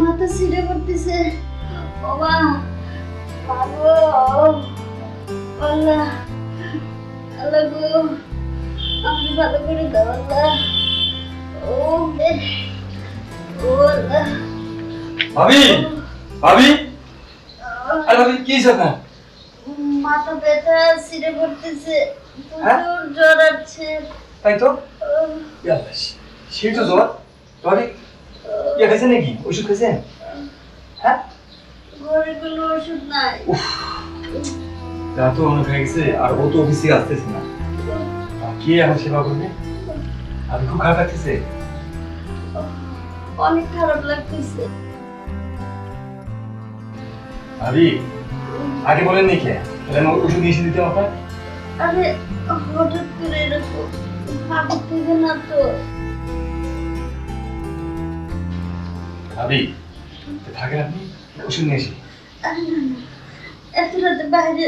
মাথা ছিঁড়ে পড়তেছে বাবা। বাবু আল্লাহ আল্লাহ গো, আপনি ভালো করে দাও আল্লাহ। ও ও আল্লাহ। ভাবি ভাবি, আরে ভাবি কি হয়েছে? মাথা ব্যথা ছিঁড়ে পড়তেছে, প্রচুর জ্বর আছে। তাই তো, সেই তো জ্বর। ভাবি ইয়ে খাইছেন নাকি? ওষুধ খাইছেন? হ্যাঁ, ঘরে কোনো ওষুধ নাই। রাত তো অনেক হয়ে গেছে, আর ও তো অফিসে আসতেছে না। কে এখন সেবা করবে? আপনি খুব খারাপ লাগতেছে? অনেক খারাপ লাগতেছে। ভাবি আগে বলেন নি কে? তাহলে আমি ওষুধ এসে দিতে আপনার। আরে হঠাৎ করে এরকম ভাবি থেকে না তো। ভাবি থাকেন আপনি, ওষুধ নিয়ে এসি। আরে না না, এত রাতে বাইরে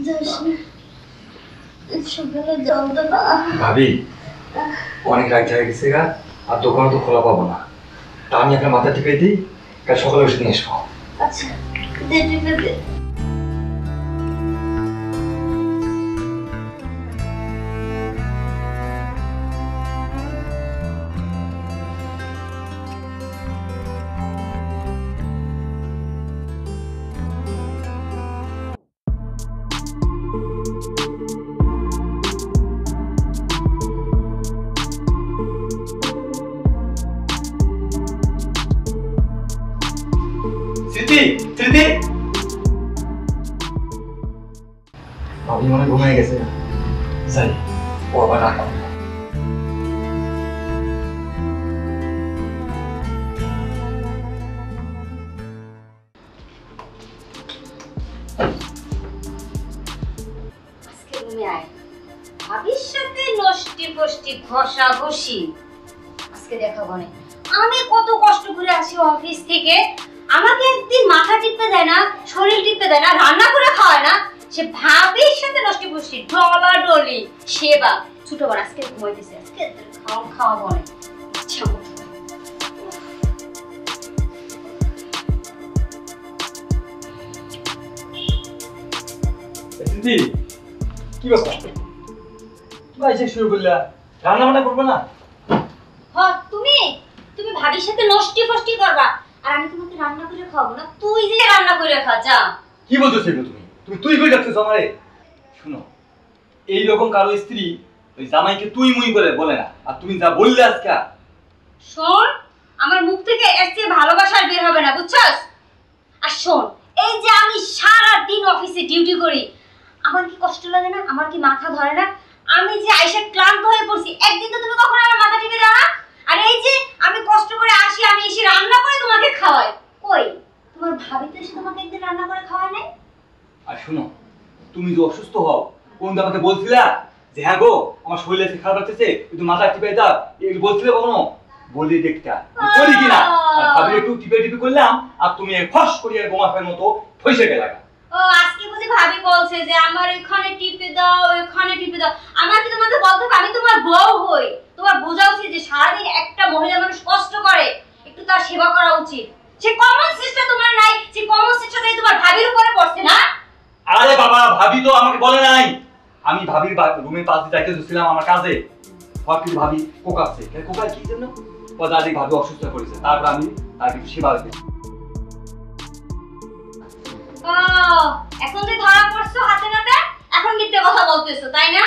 যাস না, সকালে জল তো না। ভাবি অনেক রাত হয়ে গেছে গা, আর দোকানে তো খোলা পাবো না। তা আমি আপনার মাথা টিপে দিই, কাল সকালে ওষুধ নিয়ে আসবো। আচ্ছা দে টিপে দে। স্মৃতি স্মৃতি, ভাবি মনে ঘুমিয়ে গেছে, যাই ও আবার রাখা। আজকে তুমি আয়, ভাবির সাথে নষ্টি ফষ্টি ঘষা ঘষি আজকে দেখাবো না। আমি কত কষ্ট করে আসি অফিস থেকে, আমাকে একদিন মাথা টিপতে দেয় না, শরীর টিপতে দেয় না, রান্না করে খাওয়ায় না। সে ভাবির সাথে নষ্টি ফষ্টি ডলা ডলি সেবা। ছোট বড় আজকে ঘুমাইতেছে, আজকে খাওয়াবো না ইচ্ছা মতো। স্মৃতি কি ব্যাপার? ভাই সে শুরু করলা, রান্না বান্না করবো না? হ্যাঁ, তুমি ভাবির সাথে নষ্টি ফষ্টি করবা, আর আমি তোমাকে রান্না করে খাওয়াবো না। তুই যে রান্না করে খা যা। কি বলতেছো তুমি? তুমি তুই কই যাচ্ছিস আমারে? শুনো, এই রকম কারো স্ত্রী ওই জামাইকে তুই মুই করে বলে না, আর তুমি যা বললে আজকে। শোন, আমার মুখ থেকে এর চেয়ে ভালোবাসা আর বের হবে না, বুঝছস? আর শোন, এই যে আমি সারা দিন অফিসে ডিউটি করি, আমার কি কষ্ট লাগে না? আমার কি মাথা ধরে না? আমি যে আইসা ক্লান্ত হয়ে পড়ছি, একদিন তো তুমি কখনো আমার মাথা টিপে দাও না। আর এই যে আমি কষ্ট করে আসি, আমি এসে রান্না করে তোমাকে খাওয়াই, কই তোমার ভাবি তো এসে তোমাকে একদিন রান্না করে খাওয়ায় নাই? আর শুনো, তুমি যে অসুস্থ হও, কোন আমাকে বলছিলা যে হ্যাঁ গো আমার শরীরে এসে খারাপ লাগতেছে, একটু মাথা টিপে দাও, এগুলো বলছিলে কখনো? বলি দেখতা করি কিনা? আর ভাবি একটু টিপে টিপে করলাম, আর তুমি ফস করিয়া গোমাফের মতো ফসে গেলা। ও আজকে বুঝি ভাবি বলছে যে আমার এখানে টিপে দাও, এখানে টিপে দাও। আমার কি তোমাকে বলতে হবে? আমি তোমার বউ হই, তোমার বোঝা উচিত যে সারাদিন একটা মহিলা মানুষ কষ্ট করে, একটু তার সেবা করা উচিত। সে কমন সেন্সটা তোমার নাই, সে কমন সেন্সটা তোমার ভাবির উপরে পড়ছে না। আরে বাবা, ভাবি তো আমাকে বলে নাই। আমি ভাবির রুমের পাশ দিয়ে যাইতে যাচ্ছিলাম আমার কাজে, হঠাৎ করে ভাবি কোকাচ্ছে। কোকার কি জন্য? দাদি ভাবি অসুস্থ করেছে, তারপর আমি তার কিছু সেবা দিচ্ছি। ও এখন তুই ধরা পড়ছো হাতে নাতে, এখন মিথ্যে কথা বলতেছো তাই না?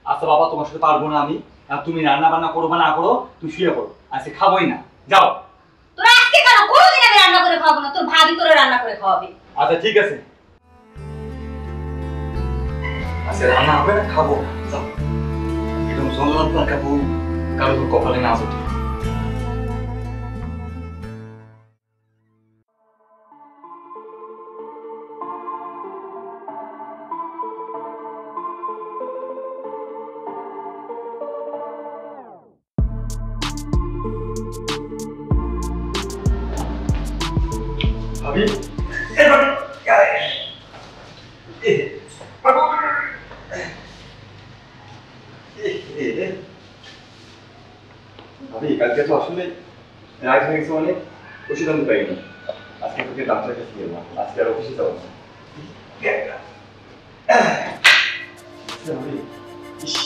আচ্ছা বাবা, তোমার সাথে পারবো না আমি। আর তুমি রান্না বান্না করো বা না করো, তুমি শুয়ে পড়ো, আজকে খাবোই না, যাও। তোরা আজকে কেন? কোনোদিন আমি রান্না করে খাওয়াবো না, তোর ভাবি তোরে রান্না করে খাওয়াবে। আচ্ছা ঠিক আছে, আজকে রান্না হবে না, খাবো, যাও। এরকম জল্লাদ খাবো, কারো তো কপালে না আছে। ভাবি ভাবি কালকে তো আসলে রাত হয়ে গেছে অনেক, ওষুধ আনতে পারিনি। আজকে তোকে ডাক্তারের কাছে গেলাম, আজকে আর অফিসে যাবো না। ইস,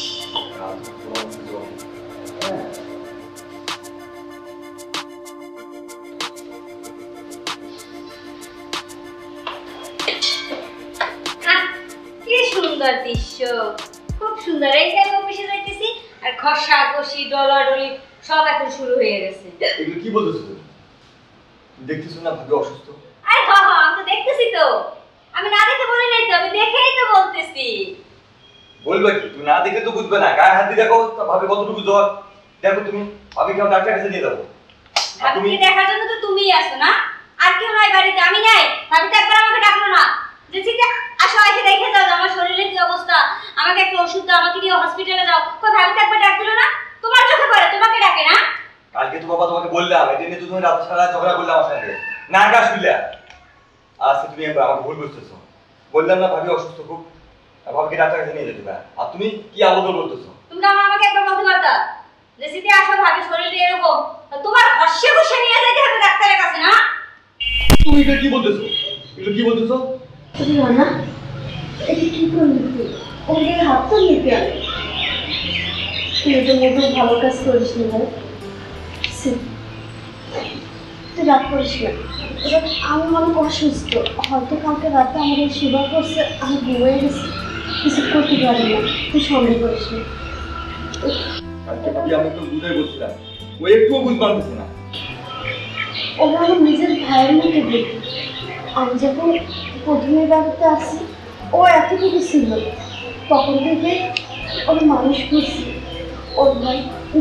রাত হলো, হ্যাঁ। কি সুন্দর দৃশ্য, খুব সুন্দর। এই যে আমি অফিসে যাইতেছি আর ঘষা ঘষি ডলাডলি সব এখন শুরু হয়ে গেছে। এগুলো কি বলতেছো তুমি? দেখতেছো না ভাবি অসুস্থ? আরে হ্যাঁ হ্যাঁ, আমি তো দেখতেছি তো। আমি না দেখে বলি নাই তো, আমি দেখেই তো বলতেছি। বলবে কি? তুমি না দেখে তো বুঝবে না। গায়ে হাত দিয়ে দেখো তো ভাবি কতটুকু জ্বর। দেখো তুমি ভাবি কেমন ডাক্তারের কাছে নিয়ে যাবো। আর তুমি ভাবিকে দেখার জন্য তো তুমিই আসো না, আর কেউ নাই বাড়িতে। আমি নাই, ভাবি তো একবার আমাকে ডাকলো না যে ঠিক আসো এসে দেখে যাও যে আমার শরীরের কি অবস্থা, আমাকে একটা ওষুধ দাও, আমাকে নিয়ে হসপিটালে যাও। কই ভাবি তো একবার ডাক দিল না? তোমার চোখে পড়ে, তোমাকে ডাকে না? কালকে তো বাবা তোমাকে বললাম এটা নিয়ে তো তুমি রাত সারা ঝগড়া করলে আমার সঙ্গে। না গা শুনলে আজকে তুমি একবার আমাকে ভুল বুঝতেছো। বললাম না ভাবি অসুস্থ খুব, আর ভাবিকে ডাক্তারের কাছে নিয়ে যেতে পারে। আর তুমি কি আলোচনা করতেছো? তুমি না আমাকে একবার বলতে পারতা যে সিটি আসো ভাবি শরীরটা এরকম, তোমার ঘষে ঘষে নিয়ে যেতে হবে ডাক্তারের কাছে না? তুমি এটা কি বলতেছো? এটা কি বলতেছো? রানা, এটা কি করলি তুই? ওকে হাতটা নিতে আনে। তুই এটা মোটেও ভালো কাজ করিস না ভাই। তুই রাগ করিস না। এবার আমি অনেক অসুস্থ, হয়তো কালকে রাতে আমার এই সেবা করছে, আমি ঘুমিয়ে গেছি, কিছু করতে পারি না। তুই সন্দেহ করিস না। কালকে ভাবি আমি তো বুঝাই বলছিলাম, ও একটুও বুঝতে পারতেছে না। ওরা আমার নিজের ভাইয়ের মতো দেখি। আমি যখন প্রথমে বাড়িতে আসি ও এতটুকু ছিল, তখন থেকে ওর মানুষ করছি। ওর ভাই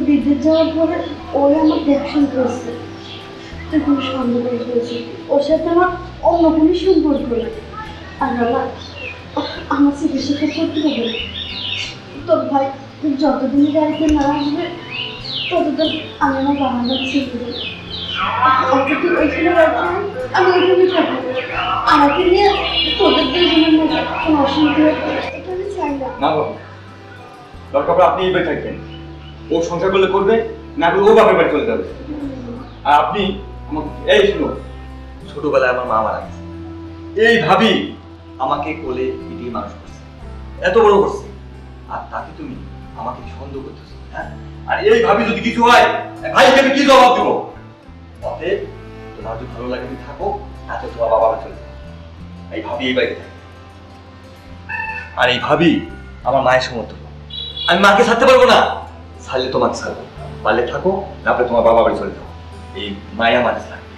বিদ্যুৎ যাওয়ার পরে ওই আমার দেখশন করেছে। তুই কোনো সন্দেহ করে ফেলেছি, ওর সাথে আমার অন্য কোনো সম্পর্ক নেই। আর আমার চিকিৎসাটা করতে হবে না। তোর ভাই যতদিন গাড়িতে না আসবে ততদিন আমি আমার বাবার কাছে ছেড়ে দেবো। আমাকে তুই ওইখানে রাখবি, আমি ওইখানে থাকবো। আমাকে নিয়ে তোদের দুজনের মধ্যে কোনো অসুবিধা হবে এটা আমি চাই না। না বাবা, দরকার পড়ে আপনি এই বাড়ি থাকবেন। ও সংসার করলে করবে, না করলে ও বাপের বাড়ি চলে যাবে। আর আপনি আমাকে এই শুনো, ছোটবেলায় আমার মা মারা গেছে, এই ভাবি আমাকে কোলে পিটিয়ে মানুষ করছে, এত বড় করছে, আর তাকে তুমি আমাকে সন্দেহ করতেছো, হ্যাঁ? আর এই ভাবি যদি কিছু হয়, ভাইকে আমি কি জবাব দেবো? অতএব তোমার যদি ভালো লাগে তুমি থাকো, এত তোমার বাবা চলে যাবে। এই ভাবি এই বাড়িতে থাকে, আর এই ভাবি আমার মায়ের সমর্থ। আমি মাকে ছাড়তে পারবো না, ছাড়লে তোমাকে ছাড়বো। পারলে থাকো, না পারলে তোমার বাবা বাড়ি চলে যাও। এই মায়া মাঝে থাকবে।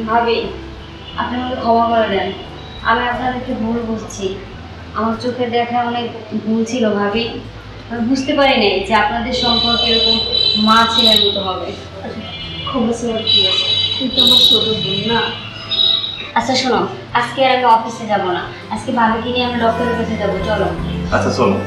ভাবি আপনি আমাকে ক্ষমা করে দেন, আমি আপনাদেরকে ভুল বুঝছি। আমার চোখে দেখা অনেক ভুল ছিল ভাবি। আমি বুঝতে পারিনি যে আপনাদের সম্পর্ক এরকম মা ছেলের মতো হবে। খবর সবার কি আছে, তুই তো আমার ছোট বোন না। আচ্ছা শোনো, আজকে আর আমি অফিসে যাব না, আজকে ভাবিকে নিয়ে আমি ডক্টরের কাছে যাবো, চলো। আচ্ছা শোনো,